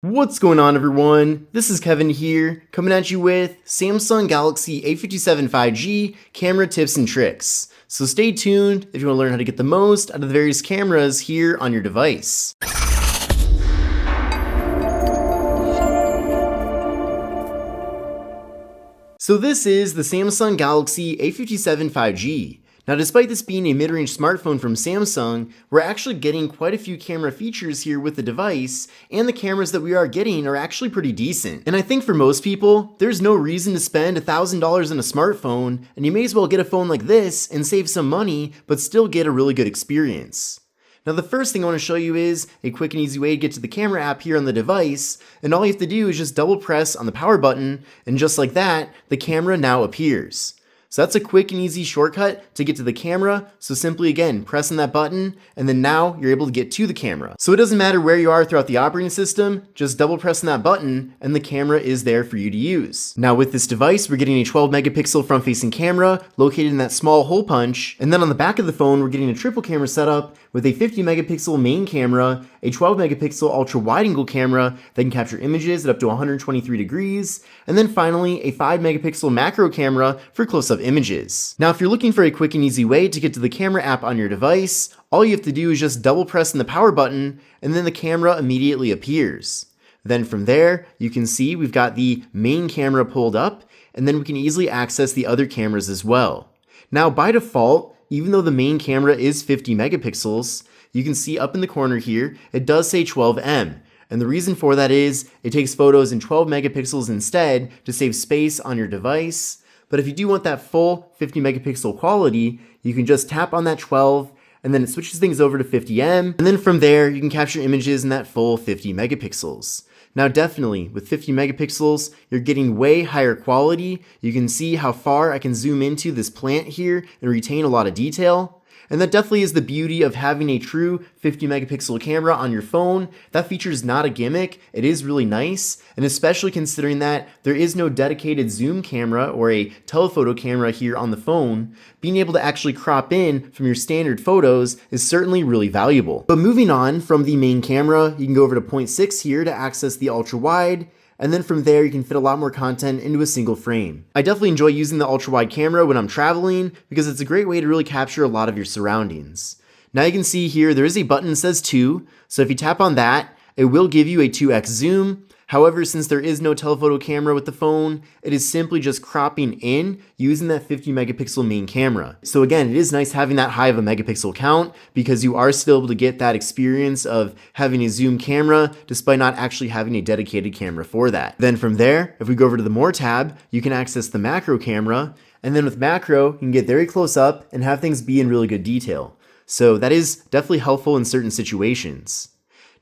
What's going on, everyone? This is Kevin here, coming at you with Samsung Galaxy A57 5G camera tips and tricks. So stay tuned if you want to learn how to get the most out of the various cameras here on your device. So this is the Samsung Galaxy A57 5G. Now, despite this being a mid-range smartphone from Samsung, we're actually getting quite a few camera features here with the device, and the cameras that we are getting are actually pretty decent. And I think for most people, there's no reason to spend $1,000 on a smartphone, and you may as well get a phone like this and save some money, but still get a really good experience. Now, the first thing I want to show you is a quick and easy way to get to the camera app here on the device, and all you have to do is just double press on the power button, and just like that, the camera now appears. So that's a quick and easy shortcut to get to the camera. So simply again, press on that button, and then now you're able to get to the camera. So it doesn't matter where you are throughout the operating system, just double press on that button and the camera is there for you to use. Now with this device, we're getting a 12 megapixel front facing camera located in that small hole punch. And then on the back of the phone, we're getting a triple camera setup with a 50 megapixel main camera, a 12 megapixel ultra wide angle camera that can capture images at up to 123 degrees, and then finally a 5 megapixel macro camera for close-up images. Now, if you're looking for a quick and easy way to get to the camera app on your device, all you have to do is just double press on the power button and then the camera immediately appears. Then from there, you can see we've got the main camera pulled up, and then we can easily access the other cameras as well. Now, by default, even though the main camera is 50 megapixels, you can see up in the corner here, it does say 12M. And the reason for that is it takes photos in 12 megapixels instead to save space on your device. But if you do want that full 50 megapixel quality, you can just tap on that 12 and then it switches things over to 50M. And then from there, you can capture images in that full 50 megapixels. Now definitely, with 50 megapixels, you're getting way higher quality. You can see how far I can zoom into this plant here and retain a lot of detail. And that definitely is the beauty of having a true 50 megapixel camera on your phone. That feature is not a gimmick, it is really nice, and especially considering that there is no dedicated zoom camera or a telephoto camera here on the phone, being able to actually crop in from your standard photos is certainly really valuable. But moving on from the main camera, you can go over to 0.6 here to access the ultra wide. And then from there, you can fit a lot more content into a single frame. I definitely enjoy using the ultra-wide camera when I'm traveling because it's a great way to really capture a lot of your surroundings. Now you can see here, there is a button that says 2, so if you tap on that, it will give you a 2x zoom. However, since there is no telephoto camera with the phone, it is simply just cropping in using that 50 megapixel main camera. So again, it is nice having that high of a megapixel count because you are still able to get that experience of having a zoom camera despite not actually having a dedicated camera for that. Then from there, if we go over to the More tab, you can access the macro camera. And then with macro, you can get very close up and have things be in really good detail. So that is definitely helpful in certain situations.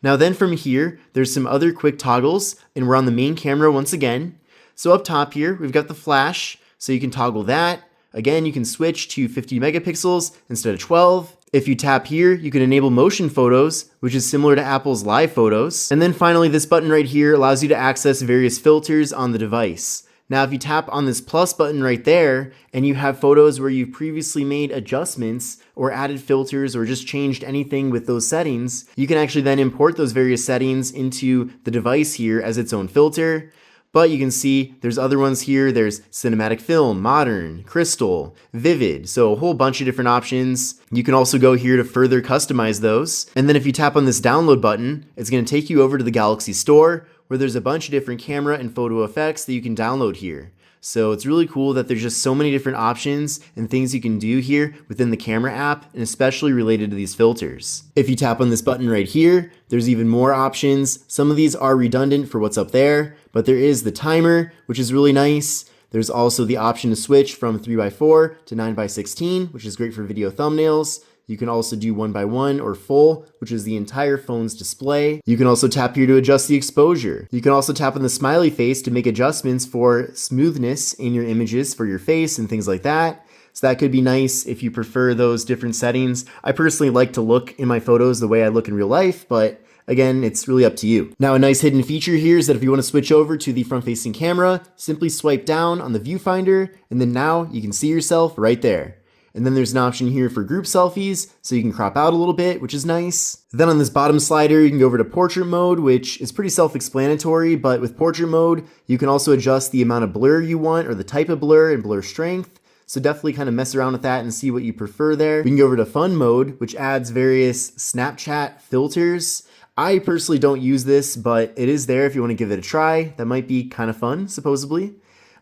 Now then from here, there's some other quick toggles, and we're on the main camera once again. So up top here, we've got the flash, so you can toggle that. Again, you can switch to 50 megapixels instead of 12. If you tap here, you can enable motion photos, which is similar to Apple's live photos. And then finally, this button right here allows you to access various filters on the device. Now, if you tap on this plus button right there, and you have photos where you've previously made adjustments or added filters or just changed anything with those settings, you can actually then import those various settings into the device here as its own filter. But you can see there's other ones here. There's cinematic film, modern, crystal, vivid. So a whole bunch of different options. You can also go here to further customize those. And then if you tap on this download button, it's going to take you over to the Galaxy Store, where there's a bunch of different camera and photo effects that you can download here. So it's really cool that there's just so many different options and things you can do here within the camera app, and especially related to these filters. If you tap on this button right here, there's even more options. Some of these are redundant for what's up there, but there is the timer, which is really nice. There's also the option to switch from 3x4 to 9x16, which is great for video thumbnails. You can also do 1x1 or full, which is the entire phone's display. You can also tap here to adjust the exposure. You can also tap on the smiley face to make adjustments for smoothness in your images for your face and things like that. So that could be nice if you prefer those different settings. I personally like to look in my photos the way I look in real life, but again, it's really up to you. Now, a nice hidden feature here is that if you want to switch over to the front-facing camera, simply swipe down on the viewfinder, and then now you can see yourself right there. And then there's an option here for group selfies, so you can crop out a little bit, which is nice. Then on this bottom slider, you can go over to portrait mode, which is pretty self-explanatory, but with portrait mode, you can also adjust the amount of blur you want or the type of blur and blur strength. So definitely kind of mess around with that and see what you prefer there. We can go over to fun mode, which adds various Snapchat filters. I personally don't use this, but it is there if you want to give it a try. That might be kind of fun, supposedly.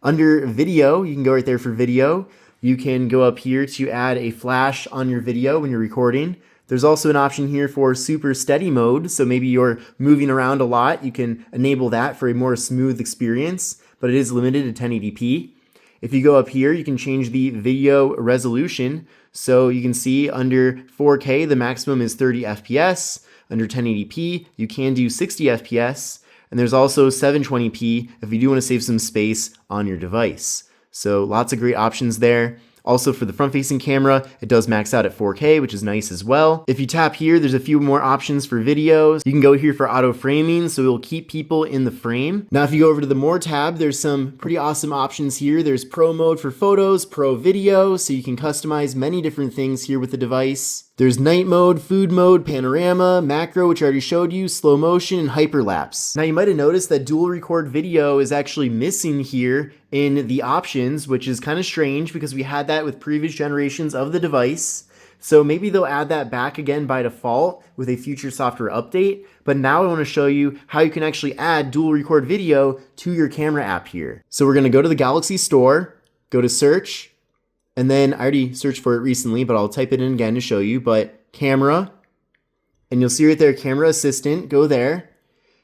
Under video, you can go right there for video. You can go up here to add a flash on your video when you're recording. There's also an option here for super steady mode, so maybe you're moving around a lot. You can enable that for a more smooth experience, but it is limited to 1080p. If you go up here, you can change the video resolution. So you can see under 4K, the maximum is 30 FPS. Under 1080p, you can do 60 FPS. And there's also 720p if you do want to save some space on your device. So lots of great options there. Also for the front-facing camera, it does max out at 4K, which is nice as well. If you tap here, there's a few more options for videos. You can go here for auto framing, so it will keep people in the frame. Now, if you go over to the More tab, there's some pretty awesome options here. There's Pro mode for photos, Pro video, so you can customize many different things here with the device. There's night mode, food mode, panorama, macro, which I already showed you, slow motion, and hyperlapse. Now you might have noticed that dual record video is actually missing here in the options, which is kind of strange because we had that with previous generations of the device. So maybe they'll add that back again by default with a future software update. But now I want to show you how you can actually add dual record video to your camera app here. So we're going to go to the Galaxy store, go to search, and then I already searched for it recently, but I'll type it in again to show you, but camera, and you'll see right there, camera assistant, go there.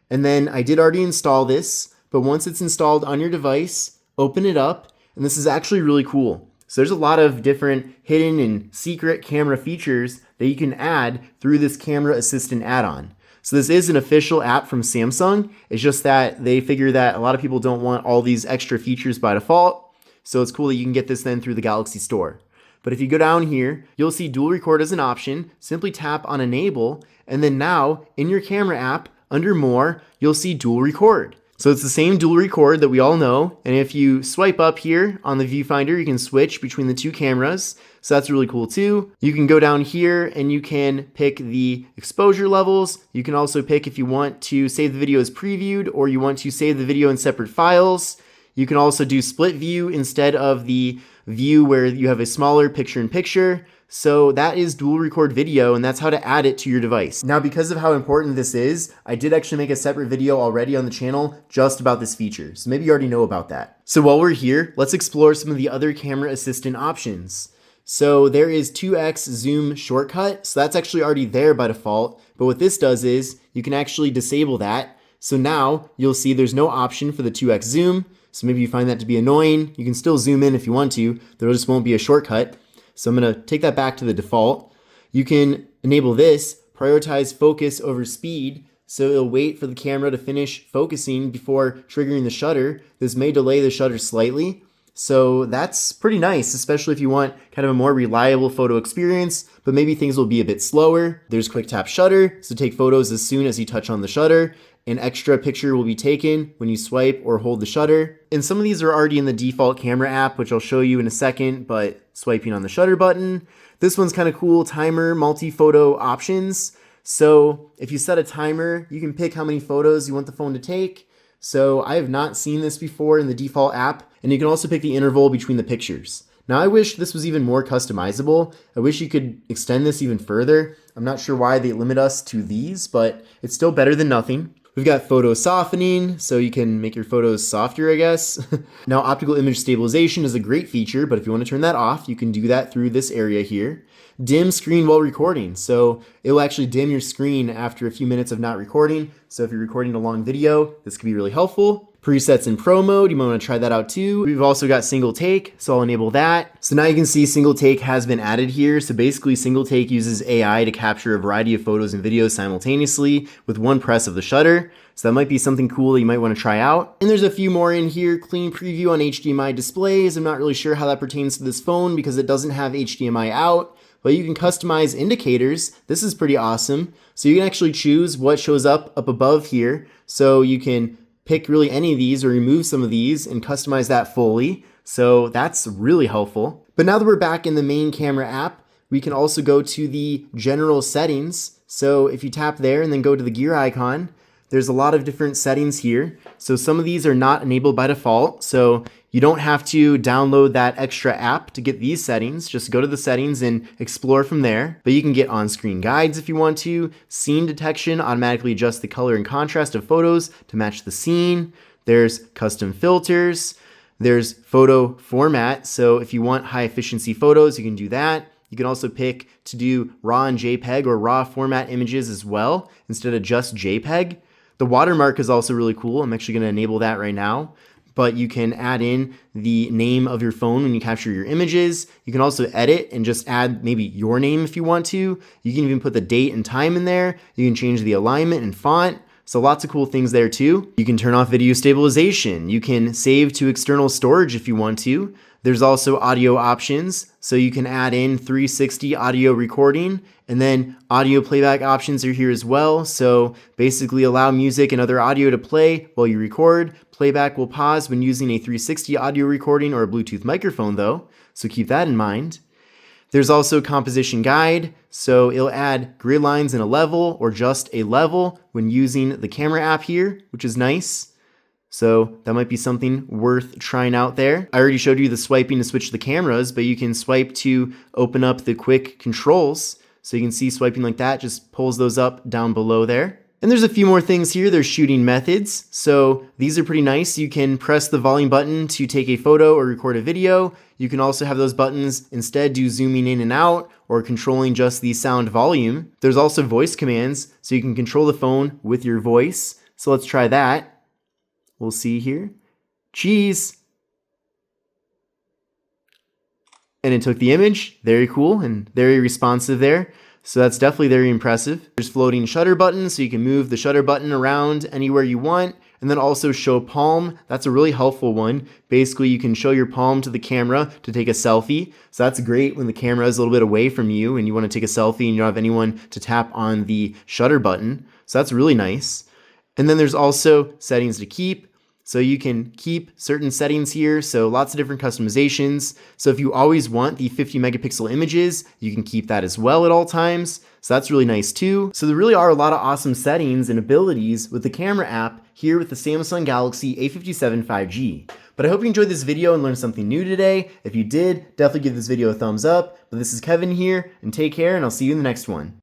And then I did already install this, but once it's installed on your device, open it up, and this is actually really cool. So there's a lot of different hidden and secret camera features that you can add through this camera assistant add-on. So this is an official app from Samsung. It's just that they figure that a lot of people don't want all these extra features by default. So it's cool that you can get this then through the Galaxy store. But if you go down here, you'll see dual record as an option. Simply tap on enable, and then now in your camera app, under more, you'll see dual record. So it's the same dual record that we all know. And if you swipe up here on the viewfinder, you can switch between the two cameras. So that's really cool too. You can go down here and you can pick the exposure levels. You can also pick if you want to save the video as previewed or you want to save the video in separate files. You can also do split view instead of the view where you have a smaller picture-in-picture. So that is dual record video, and that's how to add it to your device. Now, because of how important this is, I did actually make a separate video already on the channel just about this feature. So maybe you already know about that. So while we're here, let's explore some of the other camera assistant options. So there is 2x zoom shortcut. So that's actually already there by default. But what this does is you can actually disable that. So now you'll see there's no option for the 2x zoom. So maybe you find that to be annoying. You can still zoom in if you want to. There just won't be a shortcut. So I'm going to take that back to the default. You can enable this, prioritize focus over speed. So it'll wait for the camera to finish focusing before triggering the shutter. This may delay the shutter slightly. So that's pretty nice, especially if you want kind of a more reliable photo experience, but maybe things will be a bit slower. There's quick tap shutter. So take photos as soon as you touch on the shutter. An extra picture will be taken when you swipe or hold the shutter. And some of these are already in the default camera app, which I'll show you in a second, but swiping on the shutter button. This one's kind of cool, timer, multi-photo options. So if you set a timer, you can pick how many photos you want the phone to take. So I have not seen this before in the default app, and you can also pick the interval between the pictures. Now I wish this was even more customizable. I wish you could extend this even further. I'm not sure why they limit us to these, but it's still better than nothing. We've got photo softening, so you can make your photos softer, I guess. Now, optical image stabilization is a great feature, but if you want to turn that off, you can do that through this area here. Dim screen while recording, so it will actually dim your screen after a few minutes of not recording. So if you're recording a long video, this could be really helpful. Presets in Pro mode, you might want to try that out too. We've also got single take, so I'll enable that. So now you can see single take has been added here. So basically single take uses AI to capture a variety of photos and videos simultaneously with one press of the shutter. So that might be something cool that you might want to try out. And there's a few more in here. Clean preview on HDMI displays. I'm not really sure how that pertains to this phone because it doesn't have HDMI out. But you can customize indicators. This is pretty awesome. So you can actually choose what shows up above here. So you can pick really any of these or remove some of these and customize that fully. So that's really helpful. But now that we're back in the main camera app, we can also go to the general settings. So if you tap there and then go to the gear icon, there's a lot of different settings here. So some of these are not enabled by default. So you don't have to download that extra app to get these settings. Just go to the settings and explore from there. But you can get on-screen guides if you want to. Scene detection, automatically adjust the color and contrast of photos to match the scene. There's custom filters. There's photo format. So if you want high efficiency photos, you can do that. You can also pick to do RAW and JPEG or RAW format images as well, instead of just JPEG. The watermark is also really cool. I'm actually going to enable that right now. But you can add in the name of your phone when you capture your images. You can also edit and just add maybe your name if you want to. You can even put the date and time in there. You can change the alignment and font. So lots of cool things there too. You can turn off video stabilization. You can save to external storage if you want to. There's also audio options. So you can add in 360 audio recording, and then audio playback options are here as well. So basically allow music and other audio to play while you record. Playback will pause when using a 360 audio recording or a Bluetooth microphone though. So keep that in mind. There's also composition guide, so it'll add grid lines in a level or just a level when using the camera app here, which is nice. So that might be something worth trying out there. I already showed you the swiping to switch the cameras, but you can swipe to open up the quick controls. So you can see swiping like that just pulls those up down below there. And there's a few more things here. There's shooting methods. So these are pretty nice. You can press the volume button to take a photo or record a video. You can also have those buttons instead do zooming in and out or controlling just the sound volume. There's also voice commands, so you can control the phone with your voice. So let's try that. We'll see here. Cheese. And it took the image. Very cool and very responsive there. So that's definitely very impressive. There's floating shutter buttons, so you can move the shutter button around anywhere you want. And then also show palm. That's a really helpful one. Basically, you can show your palm to the camera to take a selfie. So that's great when the camera is a little bit away from you and you want to take a selfie and you don't have anyone to tap on the shutter button. So that's really nice. And then there's also settings to keep. So you can keep certain settings here, so lots of different customizations. So if you always want the 50 megapixel images, you can keep that as well at all times. So that's really nice too. So there really are a lot of awesome settings and abilities with the camera app here with the Samsung Galaxy A57 5G. But I hope you enjoyed this video and learned something new today. If you did, definitely give this video a thumbs up. But this is Kevin here, and take care, and I'll see you in the next one.